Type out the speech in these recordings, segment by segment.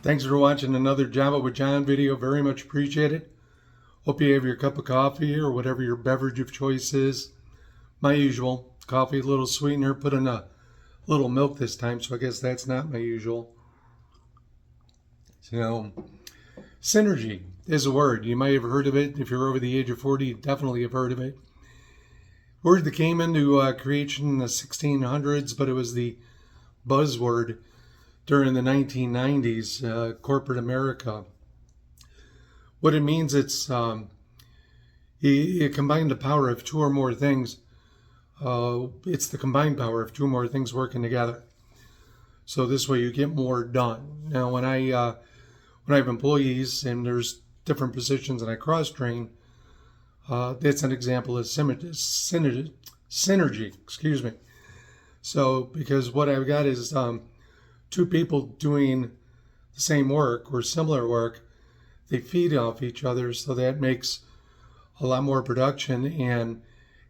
Thanks for watching another Java with John video. Very much appreciated. Hope you have your cup of coffee or whatever your beverage of choice is. My usual coffee, a little sweetener, put in a little milk this time, so I guess that's not my usual. So, synergy is a word. You might have heard of it. If you're over the age of 40, you definitely have heard of it. Word that came into creation in the 1600s, but it was the buzzword during the 1990s, corporate America. What it means, it combined the power of two or more things. It's the combined power of two or more things working together. So this way you get more done. Now, when I have employees and there's different positions and I cross-train, that's an example of synergy. Excuse me. So because what I've got is two people doing the same work or similar work, they feed off each other, so that makes a lot more production, and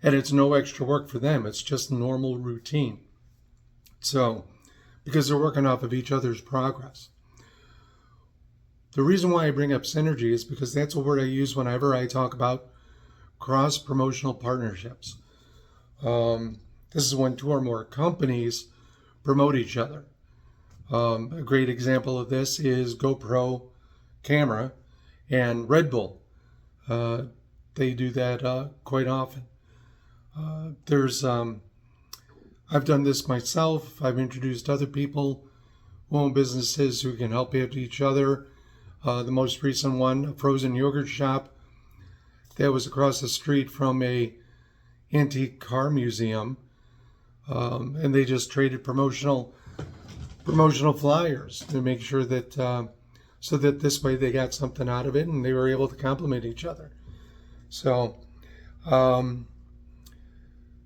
it's no extra work for them. It's just normal routine. So because they're working off of each other's progress. The reason why I bring up synergy is because that's a word I use whenever I talk about cross-promotional partnerships. This is when two or more companies promote each other. A great example of this is GoPro camera and Red Bull. They do that quite often. I've done this myself. I've introduced other people who own businesses who can help out each other. The most recent one, a frozen yogurt shop that was across the street from a antique car museum, and they just traded promotional flyers to make sure that so that this way they got something out of it and they were able to complement each other. So, but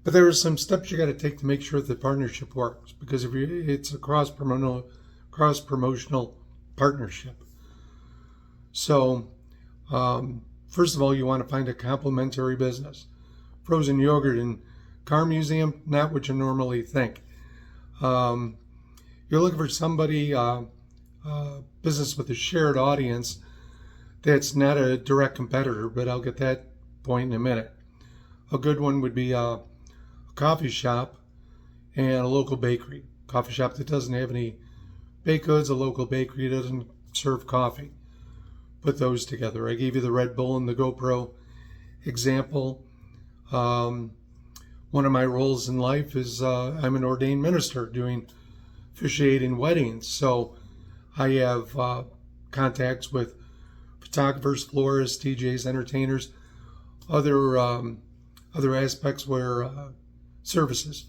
there are some steps you got to take to make sure the partnership works, because it's a cross promotional partnership. So, first of all, you want to find a complementary business. Frozen yogurt and car museum, not what you normally think. You're looking for somebody, business with a shared audience that's not a direct competitor, but I'll get that point in a minute. A good one would be a coffee shop and a local bakery. Coffee shop that doesn't have any baked goods, a local bakery that doesn't serve coffee. Put those together. I gave you the Red Bull and the GoPro example. One of my roles in life is I'm an ordained minister doing officiating weddings. So I have contacts with photographers, florists, DJs, entertainers, other aspects where services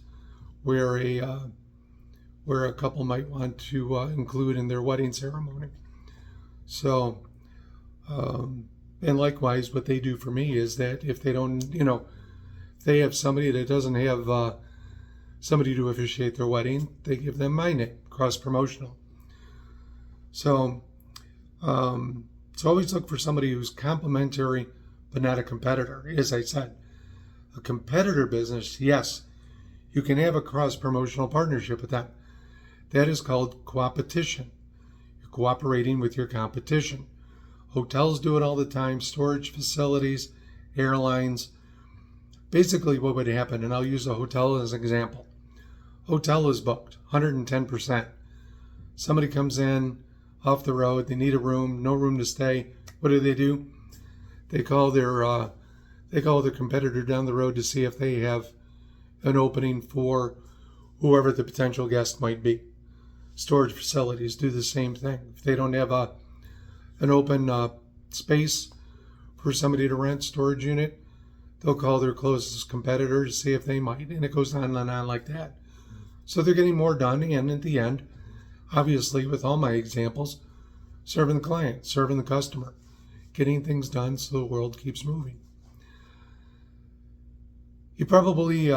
where a couple might want to include in their wedding ceremony. So and likewise, what they do for me is that if they don't, if they have somebody that doesn't have somebody to officiate their wedding, they give them my name, cross-promotional. So always look for somebody who's complementary, but not a competitor. As I said, a competitor business, yes, you can have a cross-promotional partnership with them. That is called coopetition. You're cooperating with your competition. Hotels do it all the time, storage facilities, airlines. Basically what would happen, and I'll use a hotel as an example. Hotel is booked, 110%. Somebody comes in off the road, they need a room, no room to stay. What do? They call their competitor down the road to see if they have an opening for whoever the potential guest might be. Storage facilities do the same thing. If they don't have an open space for somebody to rent, storage unit, they'll call their closest competitor to see if they might, and it goes on and on like that. So they're getting more done, and at the end, obviously, with all my examples, serving the client, serving the customer, getting things done so the world keeps moving. You probably,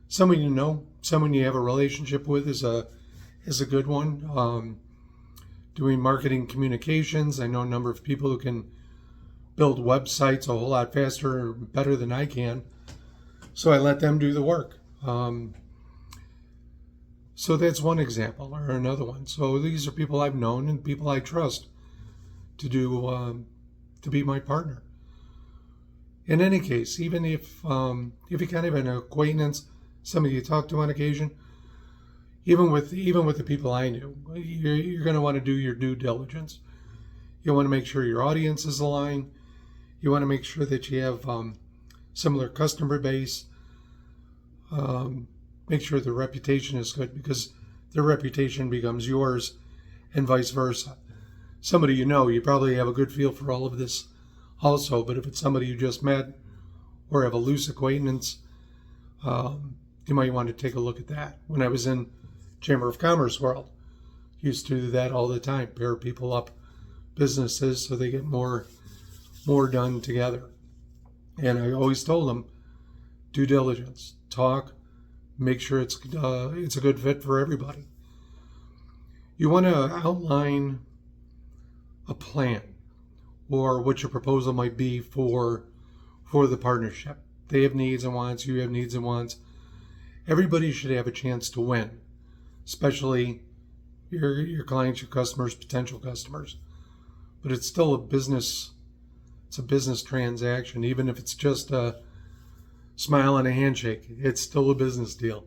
someone you know, someone you have a relationship with is a good one. Doing marketing communications, I know a number of people who can build websites a whole lot faster or better than I can, so I let them do the work. So that's one example, or another one. So these are people I've known and people I trust to do to be my partner. In any case, even if you kind of an acquaintance, somebody you talk to on occasion, even with the people I knew, you're going to want to do your due diligence. You want to make sure your audience is aligned. You want to make sure that you have similar customer base. Make sure the reputation is good, because their reputation becomes yours and vice versa. Somebody you know, you probably have a good feel for all of this also, but if it's somebody you just met or have a loose acquaintance, you might want to take a look at that. When I was in Chamber of Commerce world, used to do that all the time, pair people up businesses so they get more done together. And I always told them, due diligence, talk, make sure it's a good fit for everybody. You want to outline a plan or what your proposal might be for the partnership. They have needs and wants, you have needs and wants. Everybody should have a chance to win, especially your clients, your customers, potential customers. But it's still a business transaction, even if it's just a smile and a handshake. It's still a business deal.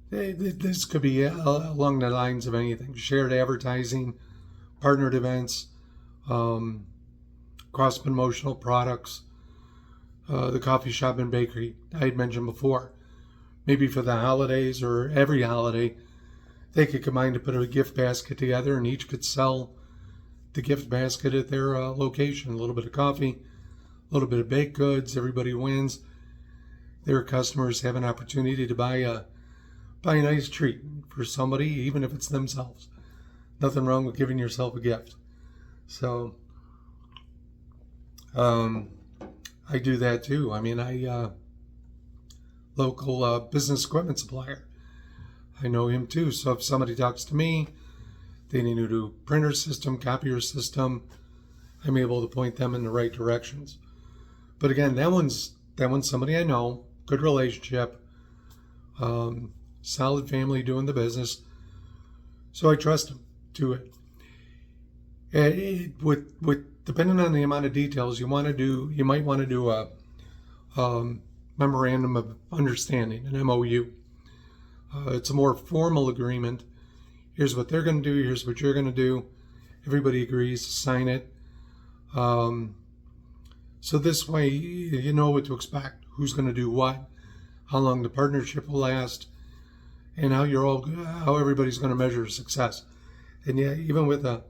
This could be along the lines of anything: shared advertising, partnered events, cross-promotional products, the coffee shop and bakery I had mentioned before. Maybe for the holidays or every holiday, they could combine to put a gift basket together, and each could sell the gift basket at their location. A little bit of coffee, a little bit of baked goods. Everybody wins. Their customers have an opportunity to buy a nice treat for somebody, even if it's themselves. Nothing wrong with giving yourself a gift. So I do that too. I mean, local business equipment supplier. I know him too. So if somebody talks to me, they need a new printer system, copier system, I'm able to point them in the right directions. But again, that one's somebody I know, good relationship, solid family doing the business. So I trust him to it. With depending on the amount of details you might want to do a memorandum of understanding, an MOU. It's a more formal agreement. Here's what they're going to do. Here's what you're going to do. Everybody agrees to sign it. So this way, you know what to expect. Who's going to do what? How long the partnership will last, and how everybody's going to measure success. And yeah, even with a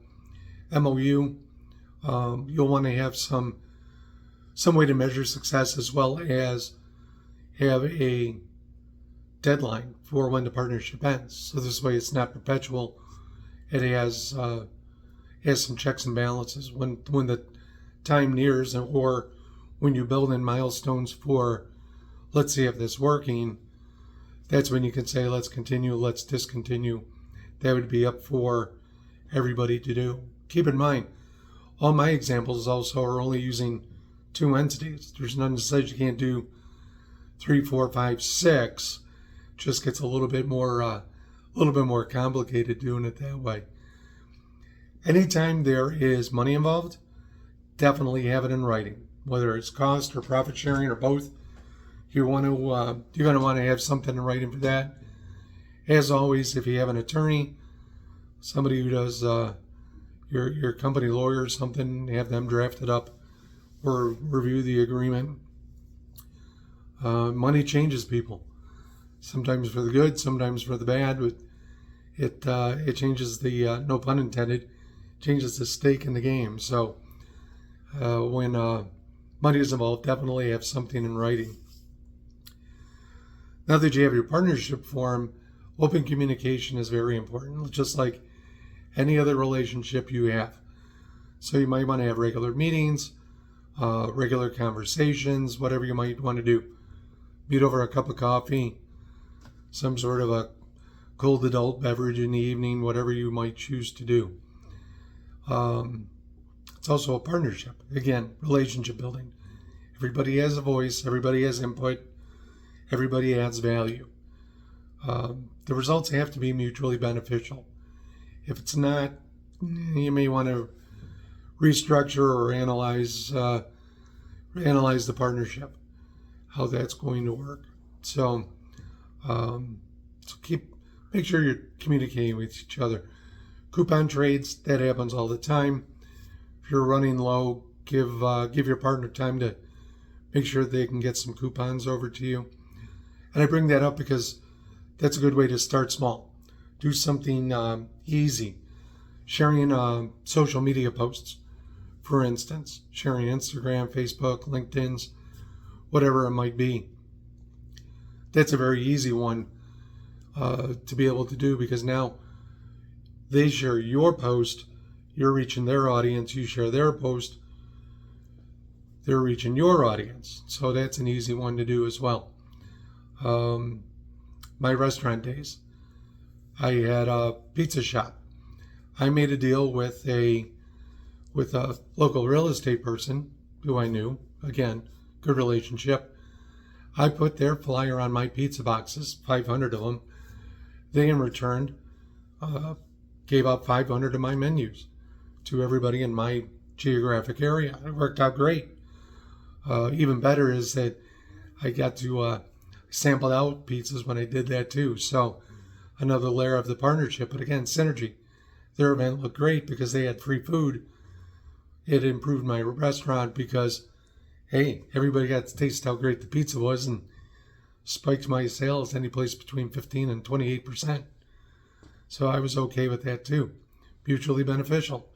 MOU, you'll want to have some way to measure success, as well as have a deadline for when the partnership ends. So this way, it's not perpetual. It has some checks and balances when the time nears, or when you build in milestones for, let's see if this is working. That's when you can say, let's continue, let's discontinue. That would be up for everybody to do. Keep in mind, all my examples also are only using 2 entities. There's none that says you can't do 3, 4, 5, 6. Just gets a little bit more complicated doing it that way. Anytime there is money involved, definitely have it in writing, whether it's cost or profit sharing or both. You're going to want to have something in writing for that. As always, if you have an attorney, somebody who does your company lawyer or something, have them draft it up or review the agreement. Money changes people, sometimes for the good, sometimes for the bad, but it changes the no pun intended, changes the stake in the game. So when money is involved, definitely have something in writing. Now that you have your partnership form, open communication is very important, just like any other relationship you have. So you might want to have regular meetings, regular conversations, whatever you might want to do. Meet over a cup of coffee, some sort of a cold adult beverage in the evening, whatever you might choose to do. It's also a partnership. Again, relationship building. Everybody has a voice, everybody has input, everybody adds value. The results have to be mutually beneficial. If it's not, you may want to restructure or analyze the partnership, how that's going to work. So, um, so make sure you're communicating with each other. Coupon trades, that happens all the time. If you're running low, give your partner time to make sure they can get some coupons over to you. And I bring that up because that's a good way to start small. Do something easy. Sharing social media posts, for instance, sharing Instagram, Facebook, LinkedIn's, whatever it might be. That's a very easy one to be able to do, because now they share your post, you're reaching their audience, you share their post, they're reaching your audience. So that's an easy one to do as well. My restaurant days, I had a pizza shop. I made a deal with a local real estate person who I knew. Again, good relationship. I put their flyer on my pizza boxes, 500 of them. They in return gave out 500 of my menus to everybody in my geographic area. It worked out great. Even better is that I got to sample out pizzas when I did that too. So another layer of the partnership, but again, synergy. Their event looked great because they had free food. It improved my restaurant because, hey, everybody got to taste how great the pizza was, and spiked my sales any place between 15 and 28%. So I was okay with that too. Mutually beneficial.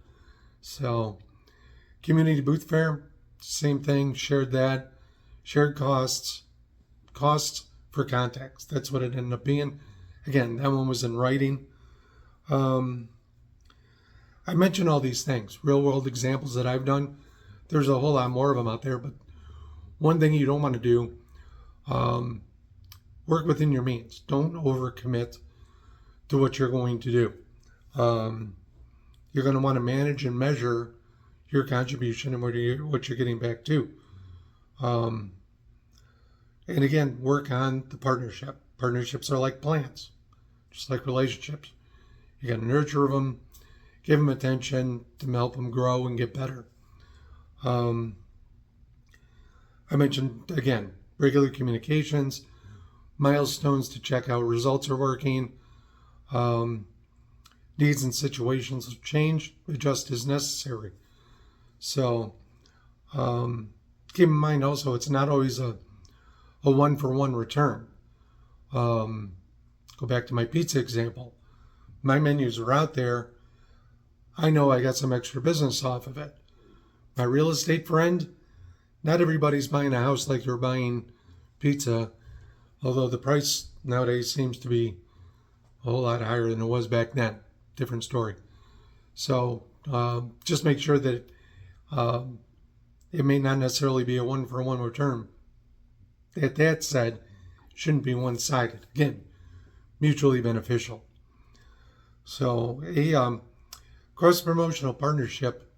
So community booth fair, same thing, shared that. Shared costs for context. That's what it ended up being. Again, that one was in writing. I mentioned all these things, real world examples that I've done. There's a whole lot more of them out there, but one thing you don't want to do, work within your means. Don't overcommit to what you're going to do. You're going to want to manage and measure your contribution and what you're getting back to. And again, work on the partnership. Partnerships are like plants, just like relationships. You got to nurture them, give them attention to help them grow and get better. I mentioned, again, regular communications, milestones to check how results are working. Needs and situations will change, adjust as necessary. So keep in mind also, it's not always a one-for-one return. Go back to my pizza example. My menus are out there. I know I got some extra business off of it. My real estate friend, not everybody's buying a house like they're buying pizza, although the price nowadays seems to be a whole lot higher than it was back then. Different story. So just make sure that it may not necessarily be a one-for-one return. That said, it shouldn't be one-sided. Again, mutually beneficial. So a cross-promotional partnership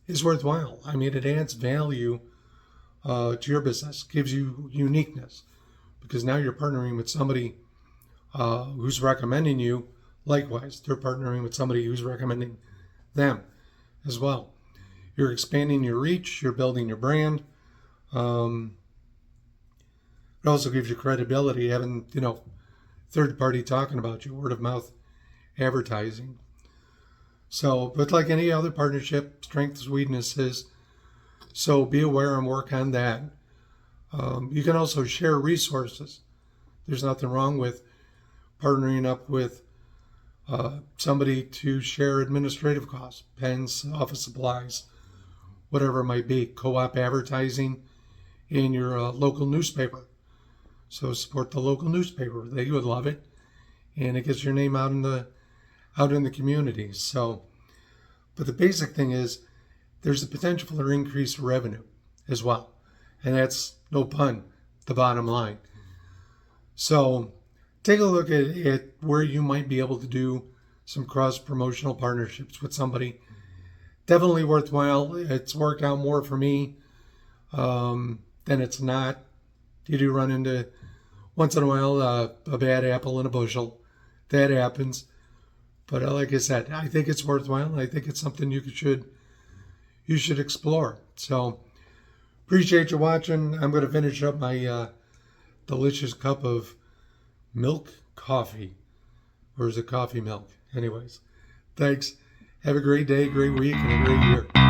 is worthwhile. I mean, it adds value to your business, gives you uniqueness, because now you're partnering with somebody who's recommending you. Likewise, they're partnering with somebody who's recommending them as well. You're expanding your reach, you're building your brand. It also gives you credibility, having, third party talking about you, word of mouth advertising. So, but like any other partnership, strengths, weaknesses. So be aware and work on that. You can also share resources. There's nothing wrong with partnering up with somebody to share administrative costs, pens, office supplies, whatever it might be. Co-op advertising in your local newspaper. So support the local newspaper. They would love it, and it gets your name out in the community. So, but the basic thing is there's a potential for increased revenue as well, and that's, no pun, the bottom line. So take a look at where you might be able to do some cross-promotional partnerships with somebody. Definitely worthwhile. It's worked out more for me than it's not. You do run into once in a while, a bad apple in a bushel. That happens. But like I said, I think it's worthwhile. I think it's something you should explore. So appreciate you watching. I'm going to finish up my delicious cup of milk coffee. Or is it coffee milk? Anyways, thanks. Have a great day, great week, and a great year.